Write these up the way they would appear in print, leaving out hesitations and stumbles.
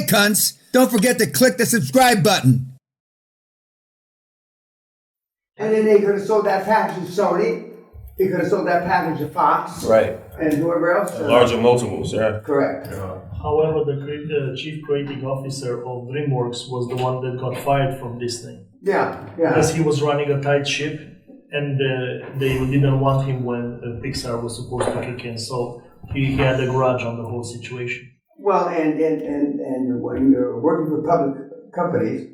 cunts, don't forget to click the subscribe button. And then they could have sold that package to Sony. They could have sold that package to Fox. Right. And whoever else. Larger multiples, yeah. Correct. However, the chief creative officer of DreamWorks was the one that got fired from Disney. Yeah. Because he was running a tight ship, and they didn't want him when Pixar was supposed to kick in. So he had a grudge on the whole situation. Well, and when you're working for public companies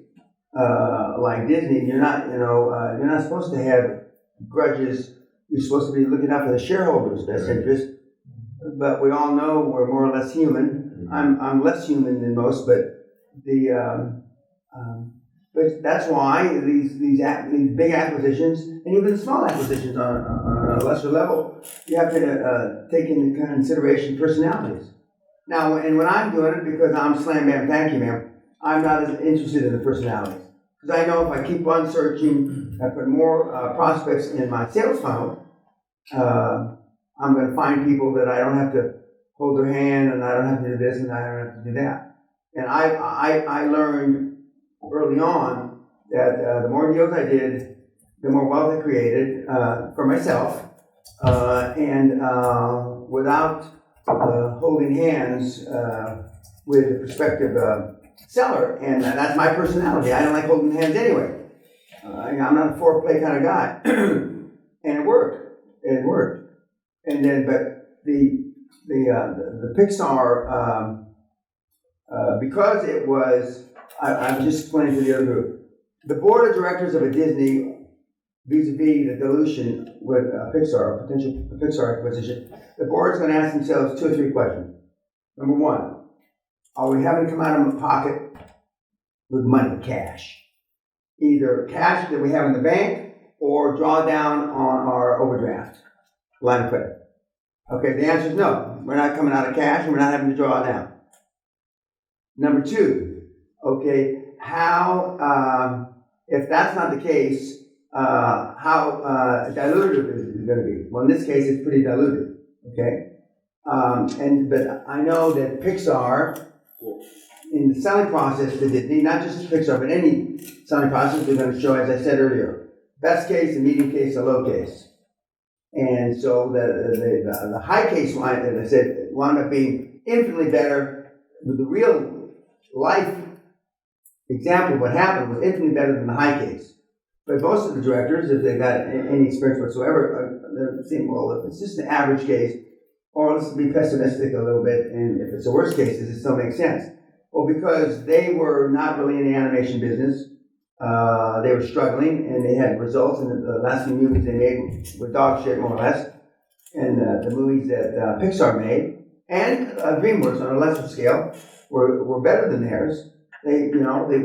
like Disney, you're not supposed to have grudges. You're supposed to be looking out for the shareholders' best interest. But we all know we're more or less human. I'm less human than most, but but that's why these big acquisitions and even small acquisitions on a lesser level, you have to take into consideration personalities. Now, and when I'm doing it, because I'm slam bam, thank you, ma'am, I'm not as interested in the personalities. Because I know if I keep on searching, I put more prospects in my sales funnel, I'm going to find people that I don't have to hold their hand, and I don't have to do this, and I don't have to do that. And I learned early on that the more deals I did, the more wealth I created for myself, and without holding hands with a prospective seller. And that's my personality. I don't like holding hands anyway. I'm not a foreplay kind of guy. And it worked. It worked. And then, but the Pixar, because it was, I'm just explaining to the other group, the board of directors of a Disney, vis-a-vis the dilution with Pixar, potential Pixar acquisition, the board's going to ask themselves 2 or 3 questions. Number one, are we having to come out of my pocket with money, cash? Either cash that we have in the bank or draw down on our overdraft line of credit. Okay, the answer is no. We're not coming out of cash and we're not having to draw down. Number 2, okay, how, if that's not the case, how dilutive is it going to be? Well, in this case, it's pretty diluted, okay? But I know that Pixar, in the selling process to Disney, not just Pixar, but any selling process, they're going to show, as I said earlier, best case, a medium case, a low case. And so the high case line, as I said, wound up being infinitely better with the real life example of what happened was infinitely better than the high case. But most of the directors, if they've got any experience whatsoever, they're saying, well, if it's just an average case, or let's be pessimistic a little bit, and if it's a worst case, does it still make sense? Well, because they were not really in the animation business, they were struggling, and they had results, and the last few movies they made were dog shit, more or less, and the movies that Pixar made, and DreamWorks on a lesser scale, were better than theirs. They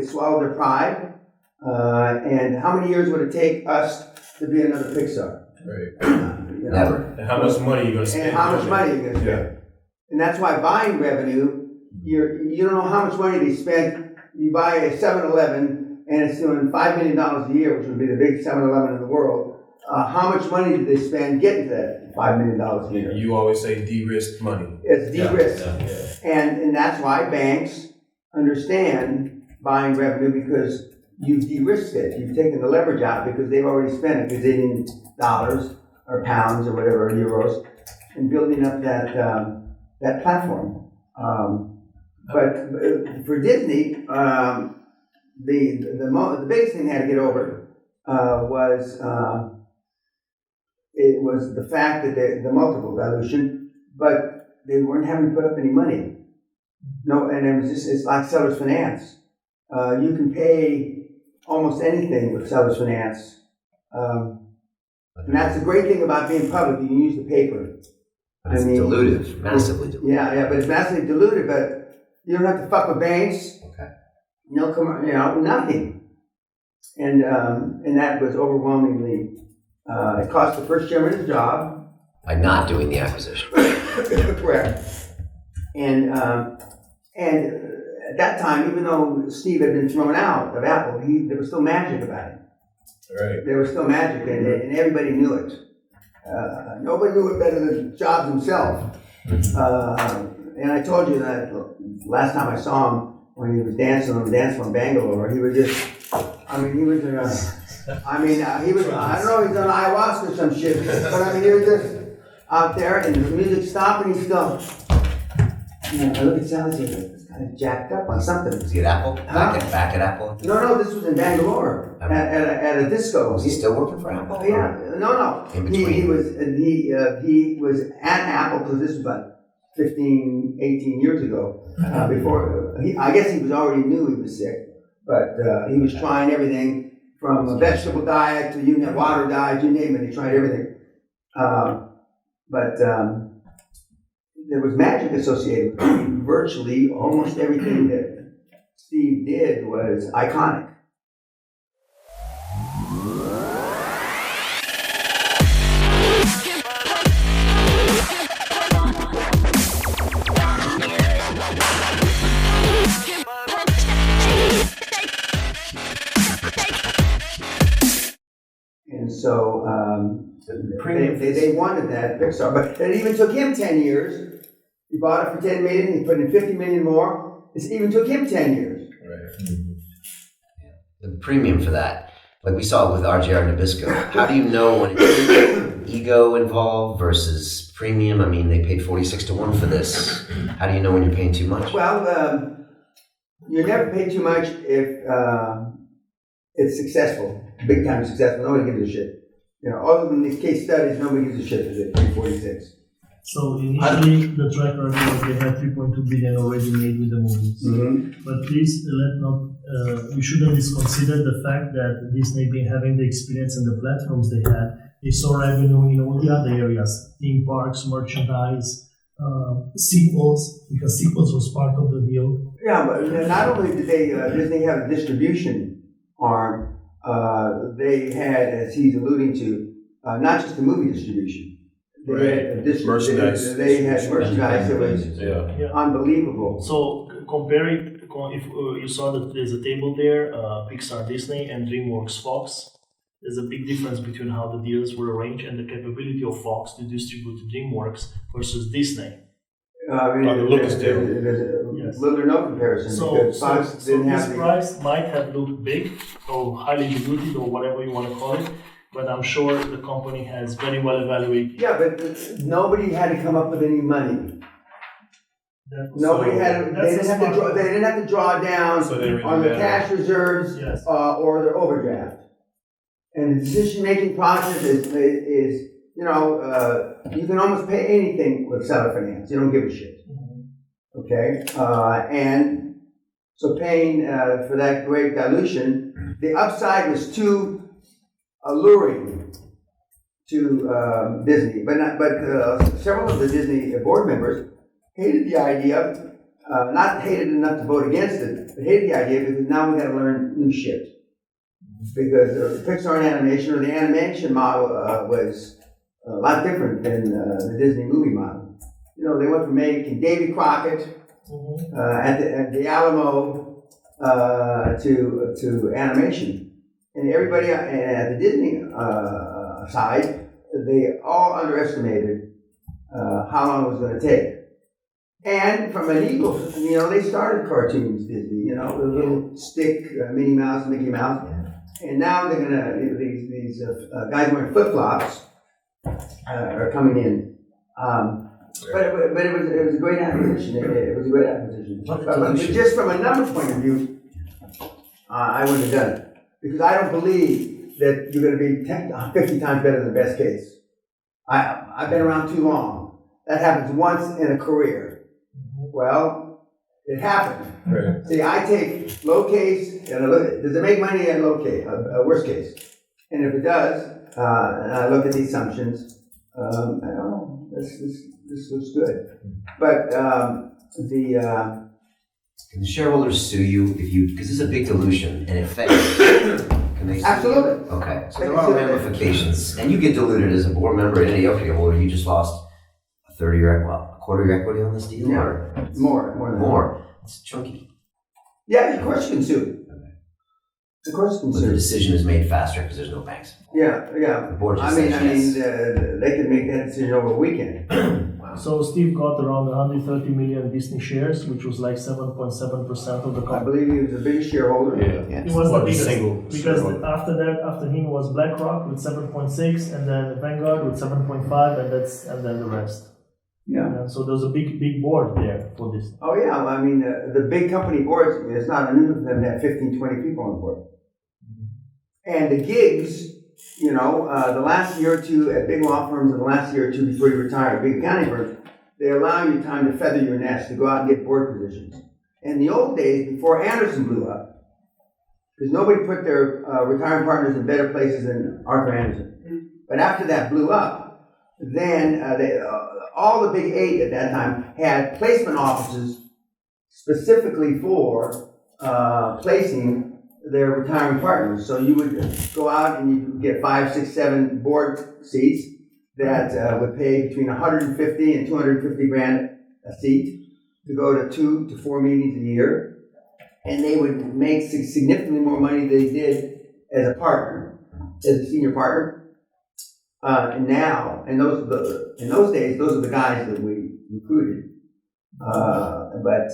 swallowed their pride, and how many years would it take us to be another Pixar? Right. Never. And how much money are you going to spend? And how much money are you going to spend? Yeah. And that's why buying revenue, you don't know how much money they spent. You buy a 7-Eleven, and it's doing $5 million a year, which would be the biggest 7-Eleven in the world. How much money did they spend getting to that $5 million a year? You always say de-risk money. It's de-risked. Yeah. And that's why banks understand buying revenue, because you've de-risked it. You've taken the leverage out because they've already spent a gazillion dollars or pounds or whatever, euros, in building up that platform. But for Disney, the biggest thing they had to get over was the fact that the multiple dilution, but they weren't having to put up any money. No, and it's like seller's finance. You can pay almost anything with seller's finance. And that's the great thing about being public. You can use the paper. But it's dilutive, massively dilutive. Yeah, but it's massively dilutive. But you don't have to fuck with banks. Okay. Nothing. And that was overwhelmingly. It cost the first chairman his job by not doing the acquisition. Correct. And at that time, even though Steve had been thrown out of Apple, there was still magic about it. Right. There was still magic, and everybody knew it. Nobody knew it better than Jobs himself. And I told you that last time I saw him, when he was dancing on the dance floor in Bangalore. He was just, he was, he was, I don't know, he's on ayahuasca or some shit, but he was just out there and the music stopped and he's still, I look at Sally and say, it's kind of jacked up on something. Was he at Apple? Back at Apple? No, this was in Bangalore at a disco. Was he still working for Apple? Yeah, no. In between. He was at Apple because this was about 15, 18 years ago. Before I guess he knew he was sick, but he was trying everything from a vegetable diet to water diet, you name it. He tried everything, but there was magic associated with it. Virtually almost everything that Steve did was iconic. And so they wanted that Pixar, but it even took him 10 years. He bought it for $10 million. He put in $50 million more. It even took him 10 years. Right. Mm-hmm. Yeah. The premium for that, like we saw with RJR Nabisco. How do you know when it's ego involved versus premium? They paid 46-1 for this. How do you know when you're paying too much? Well, you never pay too much if it's successful, big time successful. Nobody gives a shit. Other than these case studies, nobody gives a shit if it's 346. So initially, the track record was they had 3.2 billion already made with the movies. Mm-hmm. But please, we shouldn't disconsider the fact that Disney, being having the experience and the platforms they had, they saw revenue in all the other areas: theme parks, merchandise, sequels, because sequels was part of the deal. Yeah, but not only did Disney have a distribution arm, they had, as he's alluding to, not just the movie distribution. They had merchandise. They had merchandise that was unbelievable. So compare it, if you saw that there's a table there, Pixar, Disney, and DreamWorks, Fox. There's a big difference between how the deals were arranged and the capability of Fox to distribute DreamWorks versus Disney. There's little or no comparison because Fox didn't have this price might have looked big or highly diluted or whatever you want to call it, but I'm sure the company has very well evaluated. Yeah, but nobody had to come up with any money. Nobody had. They didn't have to draw down on the cash reserves or their overdraft. And the decision-making process is you can almost pay anything with seller finance. You don't give a shit. Okay, and so paying for that great dilution, the upside was too alluring to Disney, but several of the Disney board members hated the idea, not hated enough to vote against it, but hated the idea because now we got to learn new shit. Because the Pixar animation or the animation model was a lot different than the Disney movie model. They went from making Davy Crockett at the Alamo to animation, and everybody at the Disney side, they all underestimated how long it was going to take. And from an ego, they started cartoons, Disney, the little stick, Minnie Mouse, Mickey Mouse, and now they're gonna these guys wearing flip flops are coming in. But it was a great acquisition. It was a great acquisition. But just from a number point of view, I wouldn't have done it because I don't believe that you're going to be 50 times better than best case. I've been around too long. That happens once in a career. Well, it happened. Right. See, I take low case and I look at, does it make money at low case, worst case? And if it does, and I look at the assumptions, I don't know, this looks good. But Can the shareholders sue you because this is a big dilution and it fails? Can they sue absolutely. You? Okay, so there are ramifications, and you get diluted as a board member in any equity holder. You just lost a quarter of your equity on this deal, Yeah. or More than that. more. It's chunky. Yeah, of course you can sue. Okay. Of course you can But the sue. decision is made faster because there's no banks. Yeah. The board just I mean, says yes. they could make that decision over a weekend. Wow. So Steve got around 130 million Disney shares, which was like 7.7% of the I company. believe he was the biggest shareholder. Yeah. He was the Well, biggest single because shareholder. after him was BlackRock with 7.6, and then Vanguard with 7.5, and then the rest. Yeah. Yeah, so there's a big board there for this. Oh yeah, well, I mean, the big company boards, it's not unusual for them to have 15, 20 people on the board. And the gigs, the last year or two at big law firms and the last year or two before you retire at big accounting firms, they allow you time to feather your nest, to go out and get board positions. In the old days, before Anderson blew up, because nobody put their retiring partners in better places than Arthur Anderson. But after that blew up, then all the big eight at that time had placement offices specifically for placing their retiring partners. So you would go out and you would get 5, 6, 7 board seats that would pay between 150 and 250 grand a seat to go to 2 to 4 meetings a year, and they would make significantly more money than they did as a partner, as a senior partner. And now, in those days, those are the guys that we recruited. But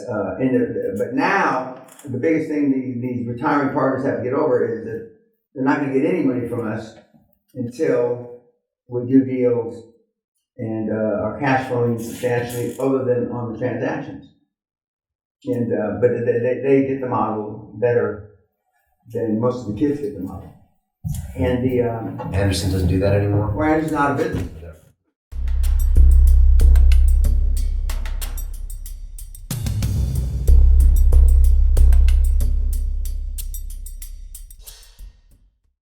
now, the biggest thing these retiring partners have to get over is that they're not going to get any money from us until we do deals and are cash flowing substantially, other than on the transactions. And but they get the model better than most of the kids get the model. And Anderson doesn't do that anymore. Anderson's out of business.